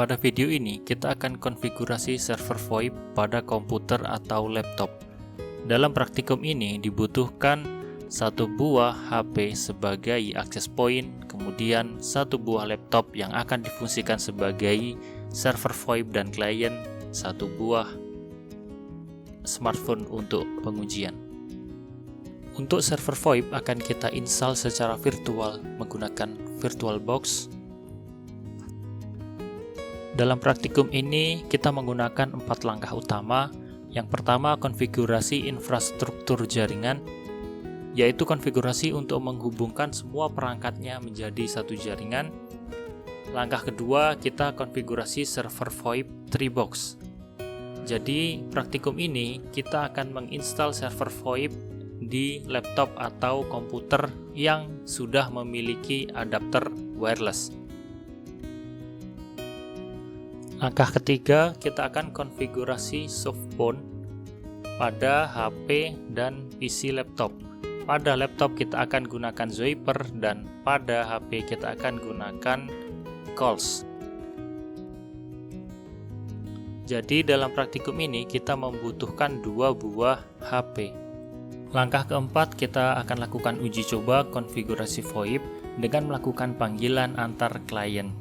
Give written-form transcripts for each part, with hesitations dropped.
Pada video ini, kita akan konfigurasi server VoIP pada komputer atau laptop. Dalam praktikum ini dibutuhkan satu buah HP sebagai access point, kemudian satu buah laptop yang akan difungsikan sebagai server VoIP dan klien, satu buah smartphone untuk pengujian. Untuk server VoIP akan kita install secara virtual menggunakan VirtualBox. Dalam praktikum ini kita menggunakan 4 langkah utama. Yang pertama, konfigurasi infrastruktur jaringan, yaitu konfigurasi untuk menghubungkan semua perangkatnya menjadi satu jaringan. Langkah kedua, kita konfigurasi server VoIP Treebox. Jadi praktikum ini kita akan menginstal server VoIP di laptop atau komputer yang sudah memiliki adapter wireless. Langkah ketiga, kita akan konfigurasi softphone pada HP dan PC laptop. Pada laptop kita akan gunakan Zoiper dan pada HP kita akan gunakan Calls. Jadi dalam praktikum ini kita membutuhkan 2 buah HP. Langkah keempat, kita akan lakukan uji coba konfigurasi VoIP dengan melakukan panggilan antar klien.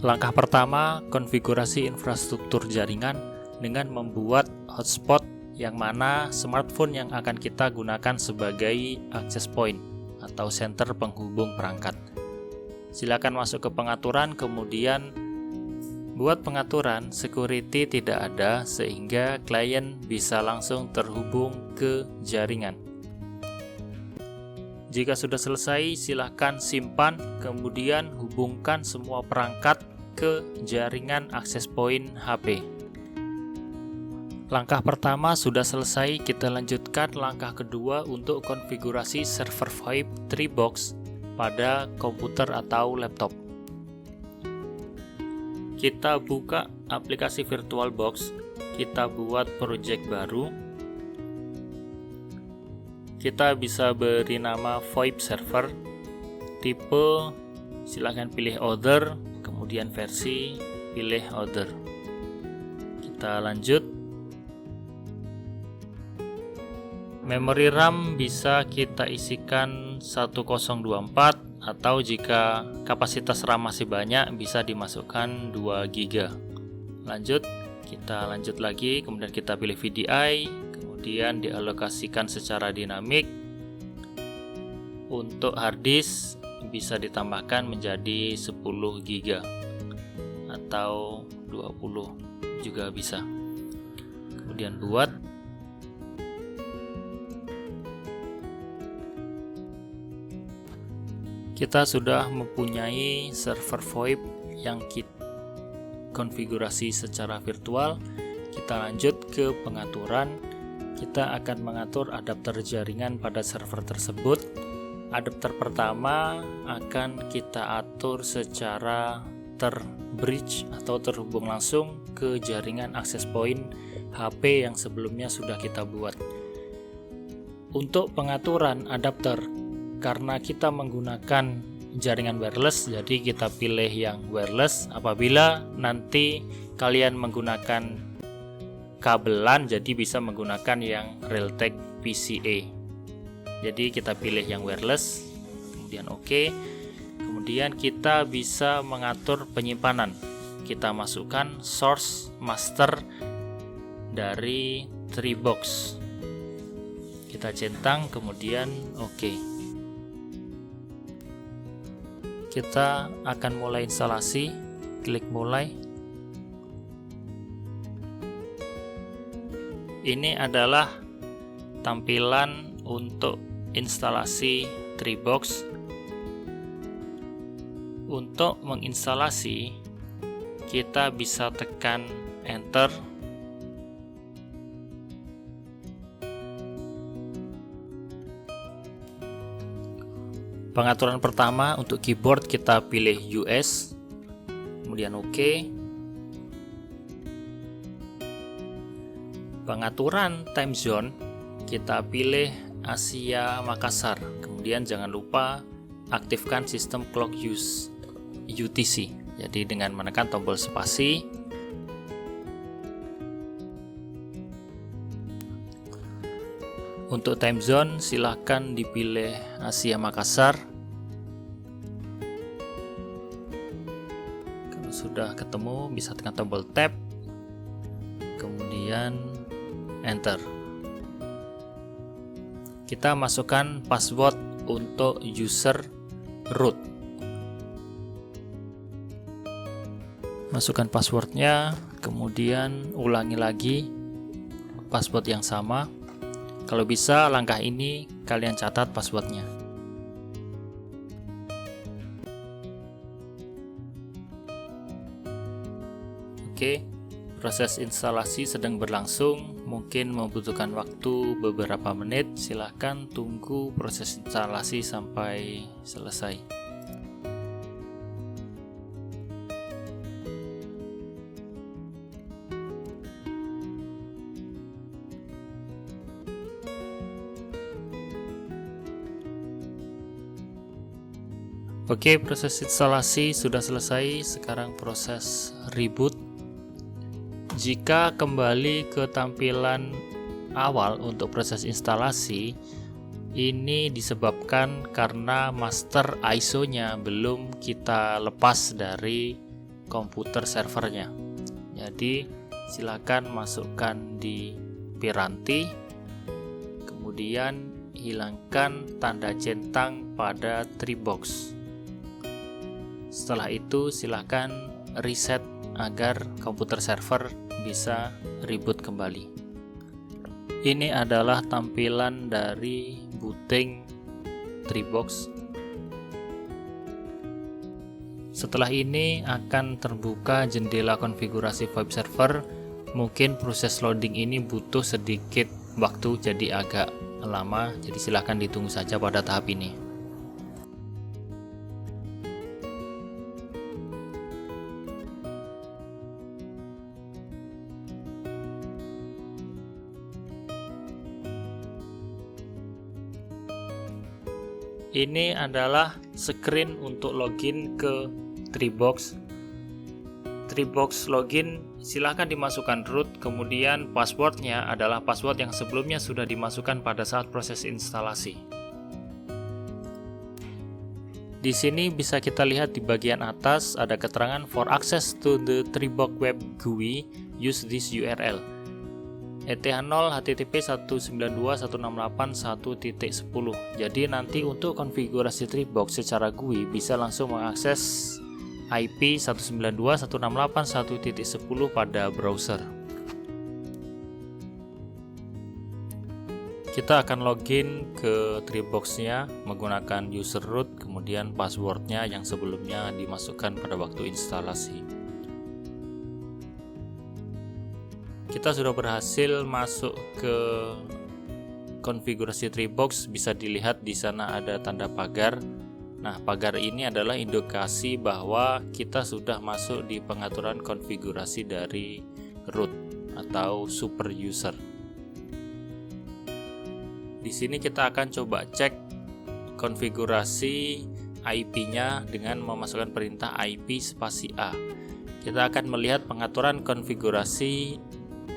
Langkah pertama, konfigurasi infrastruktur jaringan dengan membuat hotspot yang mana smartphone yang akan kita gunakan sebagai access point atau center penghubung perangkat. Silakan masuk ke pengaturan, kemudian buat pengaturan security tidak ada sehingga klien bisa langsung terhubung ke jaringan. Jika sudah selesai, silakan simpan, kemudian hubungkan semua perangkat ke jaringan access point HP. Langkah pertama sudah selesai, kita lanjutkan langkah kedua untuk konfigurasi server VoIP Treebox pada komputer atau laptop. Kita buka aplikasi VirtualBox, kita buat project baru. Kita bisa beri nama VoIP server, tipe silahkan pilih other, kemudian versi pilih other. Kita lanjut. Memori RAM bisa kita isikan 1024 atau jika kapasitas RAM masih banyak bisa dimasukkan 2 GB. Lanjut, kita lanjut lagi, kemudian kita pilih VDI, kemudian dialokasikan secara dinamik. Untuk harddisk bisa ditambahkan menjadi 10 GB atau 20 juga bisa. Kemudian buat. Kita sudah mempunyai server VoIP yang kita konfigurasi secara virtual. Kita lanjut ke pengaturan. Kita akan mengatur adapter jaringan pada server tersebut. Adapter pertama akan kita atur secara terbridge atau terhubung langsung ke jaringan access point HP yang sebelumnya sudah kita buat. Untuk pengaturan adapter, karena kita menggunakan jaringan wireless, jadi kita pilih yang wireless. Apabila nanti kalian menggunakan kabelan, jadi bisa menggunakan yang Realtek PCA. Jadi kita pilih yang wireless, kemudian OK. Kemudian kita bisa mengatur penyimpanan. Kita masukkan source master dari Treebox. Kita centang, kemudian OK. Kita akan mulai instalasi, klik mulai. Ini adalah tampilan untuk instalasi Treebox. Untuk menginstalasi, kita bisa tekan enter. Pengaturan pertama untuk keyboard kita pilih US, kemudian OK. Pengaturan time zone kita pilih Asia Makassar, kemudian jangan lupa aktifkan sistem clock use UTC. Jadi dengan menekan tombol spasi, untuk time zone silahkan dipilih Asia Makassar. Kalau sudah ketemu bisa tekan tombol tab, kemudian enter. Kita masukkan password untuk user root. Masukkan passwordnya, kemudian ulangi lagi password yang sama. Kalau bisa langkah ini kalian catat passwordnya. Oke, proses instalasi sedang berlangsung, mungkin membutuhkan waktu beberapa menit. Silahkan tunggu proses instalasi sampai selesai. Oke, proses instalasi sudah selesai. Sekarang proses reboot. Jika kembali ke tampilan awal untuk proses instalasi, ini disebabkan karena master ISO-nya belum kita lepas dari komputer servernya. Jadi silakan masukkan di piranti, kemudian hilangkan tanda centang pada Treebox. Setelah itu silakan reset agar komputer server bisa reboot kembali. Ini adalah tampilan dari booting Treebox. Setelah ini akan terbuka jendela konfigurasi VoIP server. Mungkin proses loading ini butuh sedikit waktu, jadi agak lama, jadi silahkan ditunggu saja pada tahap ini. Ini adalah screen untuk login ke Treebox. Treebox login, silahkan dimasukkan root, kemudian passwordnya adalah password yang sebelumnya sudah dimasukkan pada saat proses instalasi. Di sini bisa kita lihat di bagian atas ada keterangan for access to the Treebox web GUI, use this URL. ETH0 HTTP 192.168.1.10. Jadi nanti untuk konfigurasi Treebox secara GUI bisa langsung mengakses IP 192.168.1.10 pada browser. Kita akan login ke Treebox-nya menggunakan user root, kemudian passwordnya yang sebelumnya dimasukkan pada waktu instalasi. Kita sudah berhasil masuk ke konfigurasi Treebox. Bisa dilihat di sana ada tanda pagar. Nah, pagar ini adalah indikasi bahwa kita sudah masuk di pengaturan konfigurasi dari root atau super user. Di sini kita akan coba cek konfigurasi IP-nya dengan memasukkan perintah IP spasi A. Kita akan melihat pengaturan konfigurasi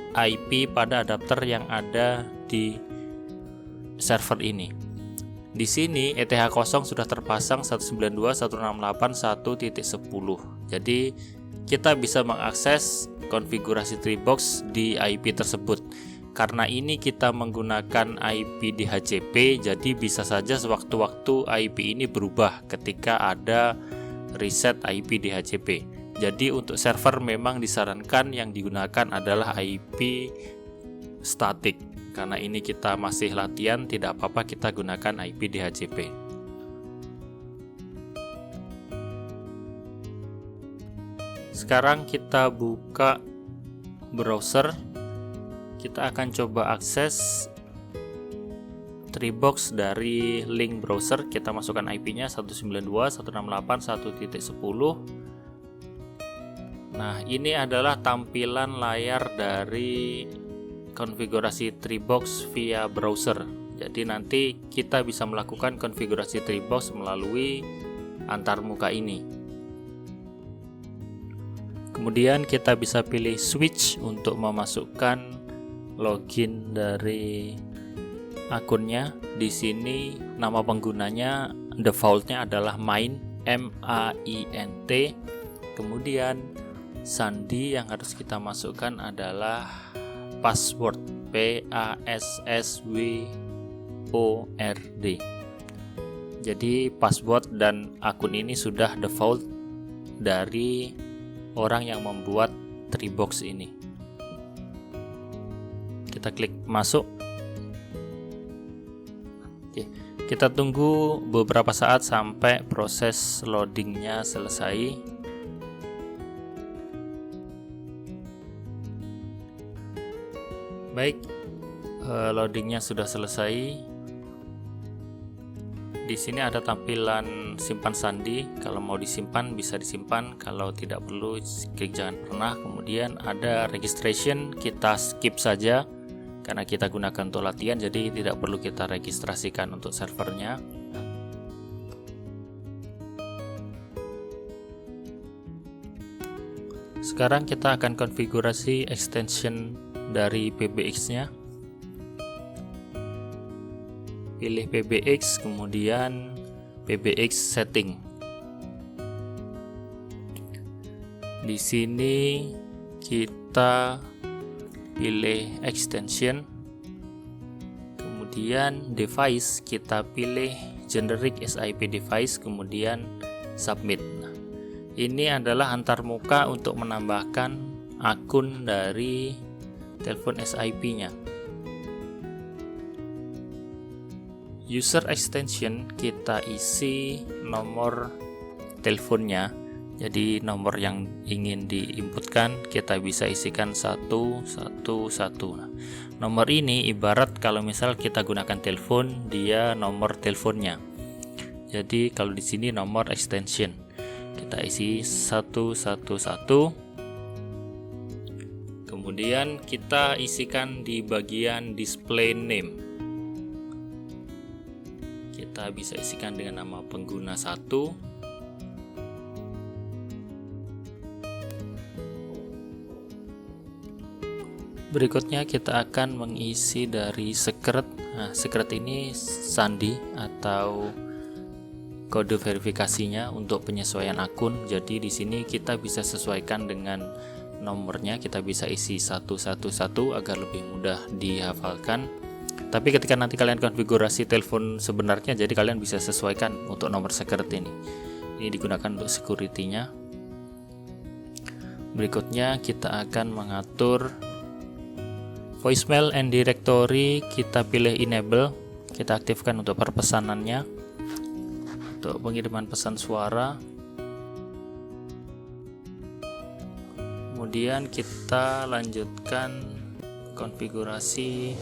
IP pada adapter yang ada di server ini. Di sini ETH0 sudah terpasang 192.168.1.10. Jadi kita bisa mengakses konfigurasi Treebox di IP tersebut. Karena ini kita menggunakan IP DHCP, jadi bisa saja sewaktu-waktu IP ini berubah ketika ada reset IP DHCP. Jadi untuk server memang disarankan yang digunakan adalah IP statik. Karena ini kita masih latihan, tidak apa-apa kita gunakan IP DHCP. Sekarang kita buka browser. Kita akan coba akses Treebox dari link browser. Kita masukkan IP-nya 192.168.1.10. Nah, ini adalah tampilan layar dari konfigurasi Treebox via browser. Jadi nanti kita bisa melakukan konfigurasi Treebox melalui antarmuka ini. Kemudian kita bisa pilih switch untuk memasukkan login dari akunnya. Di sini nama penggunanya defaultnya adalah main, MAINT. Kemudian sandi yang harus kita masukkan adalah password, PASSWORD. Jadi password dan akun ini sudah default dari orang yang membuat Treebox ini. Kita klik masuk. Oke, kita tunggu beberapa saat sampai proses loadingnya selesai. Baik, loadingnya sudah selesai. Di sini ada tampilan simpan sandi. Kalau mau disimpan bisa disimpan, kalau tidak perlu klik jangan pernah. Kemudian ada registration, kita skip saja karena kita gunakan untuk latihan, jadi tidak perlu kita registrasikan untuk servernya. Sekarang kita akan konfigurasi extension dari PBX-nya. Pilih PBX, kemudian PBX setting. Di sini kita pilih extension, kemudian device, kita pilih generic SIP device, kemudian submit. Nah, ini adalah antarmuka untuk menambahkan akun dari telepon SIP-nya. User extension, kita isi nomor teleponnya. Jadi nomor yang ingin diinputkan kita bisa isikan 111. Nah, nomor ini ibarat kalau misal kita gunakan telepon, dia nomor teleponnya. Jadi kalau di sini nomor extension, kita isi 111. Kemudian kita isikan di bagian display name. Kita bisa isikan dengan nama pengguna 1. Berikutnya kita akan mengisi dari secret. Nah, secret ini sandi atau kode verifikasinya untuk penyesuaian akun. Jadi di sini kita bisa sesuaikan dengan nomornya, kita bisa isi 111 agar lebih mudah dihafalkan. Tapi ketika nanti kalian konfigurasi telepon sebenarnya, jadi kalian bisa sesuaikan untuk nomor secret ini. Ini digunakan untuk security-nya. Berikutnya kita akan mengatur voicemail and directory, kita pilih enable, kita aktifkan untuk perpesanannya, untuk pengiriman pesan suara. Kemudian kita lanjutkan konfigurasi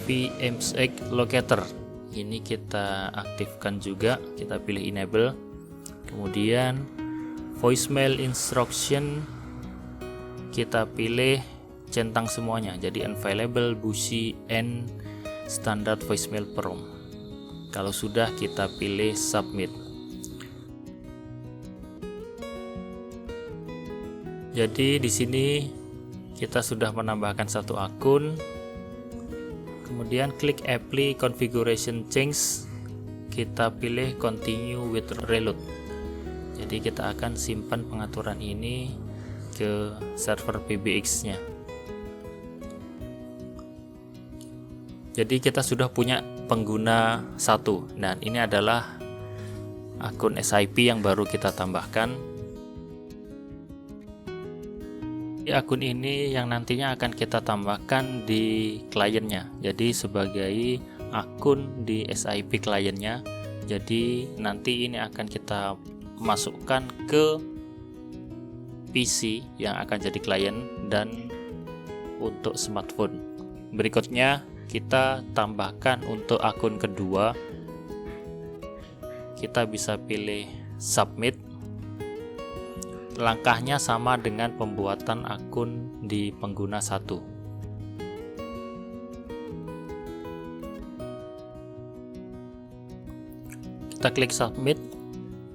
VMSX locator. Ini kita aktifkan juga, kita pilih enable. Kemudian voicemail instruction kita pilih centang semuanya, jadi unavailable, busy, and standard voicemail prompt. Kalau sudah kita pilih submit. Jadi di sini kita sudah menambahkan satu akun. Kemudian klik apply configuration change, kita pilih continue with reload. Jadi kita akan simpan pengaturan ini ke server PBX-nya. Jadi kita sudah punya pengguna 1, dan ini adalah akun SIP yang baru kita tambahkan. Akun ini yang nantinya akan kita tambahkan di kliennya, jadi sebagai akun di SIP kliennya. Jadi nanti ini akan kita masukkan ke PC yang akan jadi klien dan untuk smartphone. Berikutnya kita tambahkan untuk akun kedua, kita bisa pilih submit. Langkahnya sama dengan pembuatan akun di pengguna 1. Kita klik submit.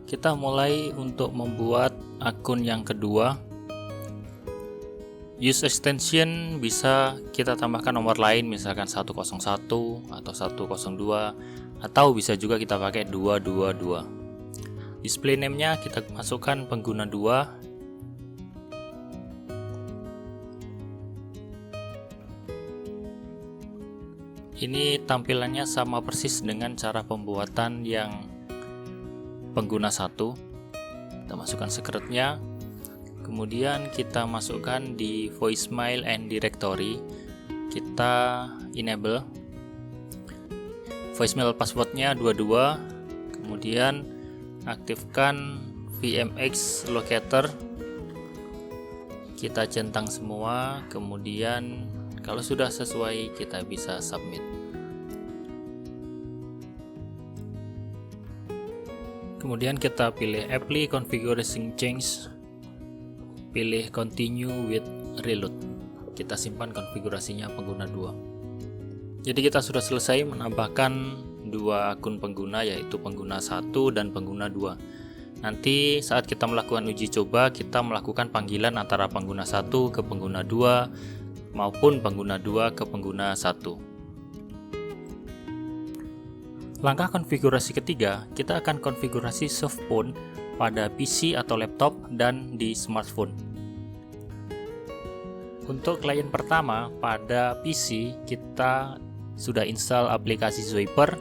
Kita mulai untuk membuat akun yang kedua. Use extension bisa kita tambahkan nomor lain, misalkan 101 atau 102, atau bisa juga kita pakai 222. Display name-nya kita masukkan pengguna 2. Ini tampilannya sama persis dengan cara pembuatan yang pengguna 1. Kita masukkan secretnya, kemudian kita masukkan di voicemail and directory, kita enable voicemail passwordnya 22, kemudian aktifkan VMX locator, kita centang semua, kemudian kalau sudah sesuai kita bisa submit. Kemudian kita pilih Apply Configuration Change, pilih Continue with Reload. Kita simpan konfigurasinya pengguna 2. Jadi kita sudah selesai menambahkan 2 akun pengguna, yaitu pengguna 1 dan pengguna 2. Nanti saat kita melakukan uji coba, kita melakukan panggilan antara pengguna 1 ke pengguna 2 maupun pengguna 2 ke pengguna 1. Langkah konfigurasi ketiga, kita akan konfigurasi softphone pada PC atau laptop dan di smartphone. Untuk klien pertama, pada PC kita sudah install aplikasi Zoiper.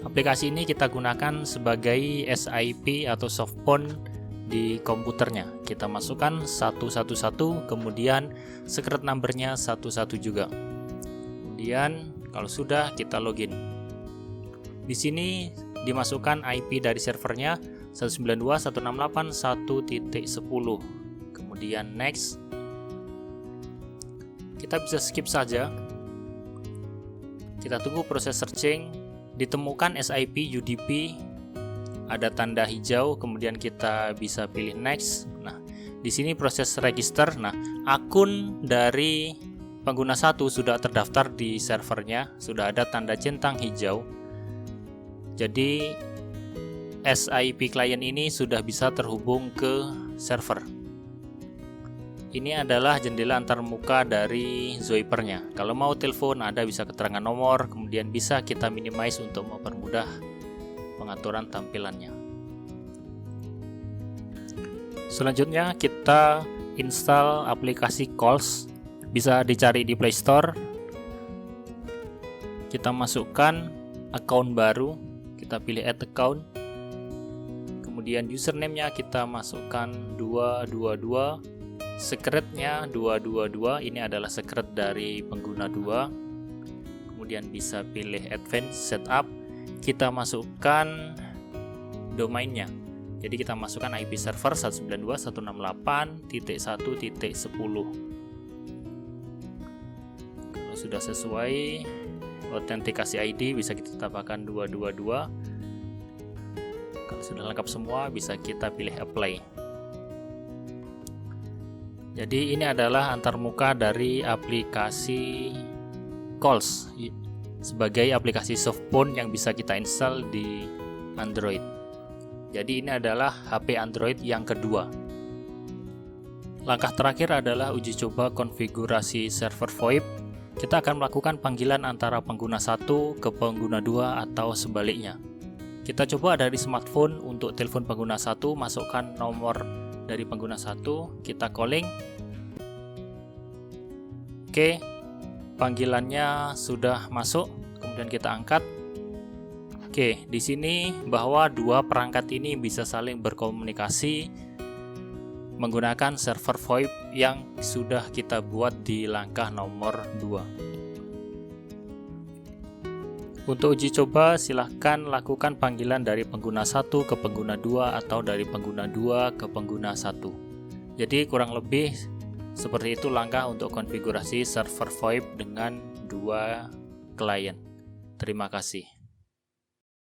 Aplikasi ini kita gunakan sebagai SIP atau softphone di komputernya. Kita masukkan 111, kemudian secret number-nya 11 juga. Kemudian kalau sudah, kita login. Di sini dimasukkan IP dari servernya 192.168.1.10. Kemudian next. Kita bisa skip saja. Kita tunggu proses searching. Ditemukan SIP UDP, ada tanda hijau, kemudian kita bisa pilih next. Nah, di sini proses register. Nah, akun dari pengguna 1 sudah terdaftar di servernya, sudah ada tanda centang hijau. Jadi SIP klien ini sudah bisa terhubung ke server. Ini adalah jendela antarmuka dari Zoipernya. Kalau mau telepon, ada bisa keterangan nomor, kemudian bisa kita minimize untuk mempermudah pengaturan tampilannya. Selanjutnya kita install aplikasi Calls, bisa dicari di Play Store. Kita masukkan account baru, kita pilih add account, kemudian username-nya kita masukkan 222, secret-nya 222, ini adalah secret dari pengguna 2. Kemudian bisa pilih advanced setup, kita masukkan domainnya. Jadi kita masukkan IP server 192.168.1.10. Kalau sudah sesuai, autentikasi ID bisa kita tambahkan 222. Kalau sudah lengkap semua, bisa kita pilih apply. Jadi ini adalah antarmuka dari aplikasi Calls sebagai aplikasi softphone yang bisa kita install di Android. Jadi ini adalah HP Android yang kedua. Langkah terakhir adalah uji coba konfigurasi server VoIP. Kita akan melakukan panggilan antara pengguna 1 ke pengguna 2 atau sebaliknya. Kita coba dari smartphone. Untuk telepon pengguna 1, masukkan nomor dari pengguna 1, kita calling. Oke, panggilannya sudah masuk, kemudian kita angkat. Oke, di sini bahwa dua perangkat ini bisa saling berkomunikasi menggunakan server VoIP yang sudah kita buat di langkah nomor 2. Untuk uji coba, silahkan lakukan panggilan dari pengguna 1 ke pengguna 2 atau dari pengguna 2 ke pengguna 1. Jadi kurang lebih seperti itu langkah untuk konfigurasi server VoIP dengan dua klien. Terima kasih.